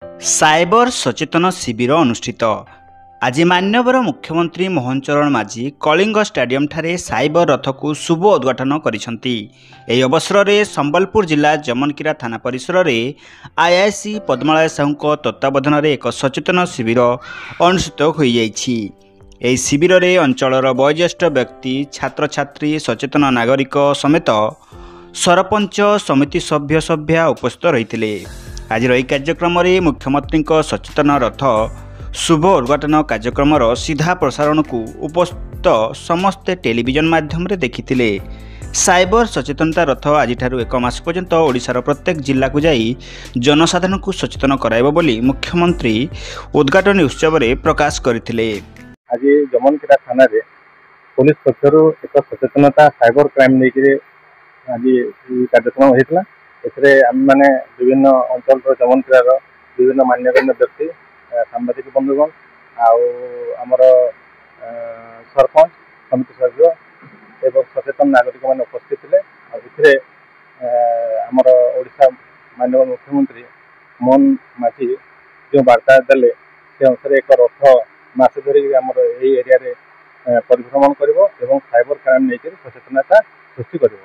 Cyber सचेतन शिविर अनुष्ठित। आज मान्यवर मुख्यमंत्री मोहन चरण माझी कलिंग स्टाडियम ठारे साइबर रथ को शुभ उद्घाटन करिसंती। एही अवसर में संबलपुर जिला जमनकीरा थाना परिसर में आईआईसी पद्मलय साहू तत्वावधान में एक सचेतन शिविर अनुष्ठित हो जाइछि। एही शिविर में अंचलर वयोज्येष्ठ व्यक्ति, छात्र छात्री, सचेतन नागरिक समेत सरपंच, समिति सभ्या उपस्थित रही। आज यह कार्यक्रम में मुख्यमंत्री सचेतन रथ शुभ उद्घाटन कार्यक्रम सीधा प्रसारण को उपस्थित समस्ते टेलीविजन माध्यम रे देखिथिले। साइबर सचेतनता रथ आज एक मास पर्यंत ओडिशार प्रत्येक जिला को जाई जनसाधारण को सचेतन कराइब बोली मुख्यमंत्री उद्घाटन उत्सव में प्रकाश करथिले। आज जमनकीरा थाना रे पुलिस पक्षर एक सचेतनता साइबर क्राइम लेकर आज कार्यक्रम होता। एथिरे आम माने विभिन्न अंचल जमनकीरार विभिन्न मान्यगण्य व्यक्ति, सांबादिक बंधुगण आमर सरपंच, समिति सभ्य एवं सचेतन नागरिक मान उपस्थित थे। आमर ओडिशा माननीय मुख्यमंत्री मोहन माझी जो वार्ता देले से अनुसार एक रथ मास धरिक आमर यही एरिया परिभ्रमण कर साइबर क्राइम लेकर सचेतनता सृष्टि कर।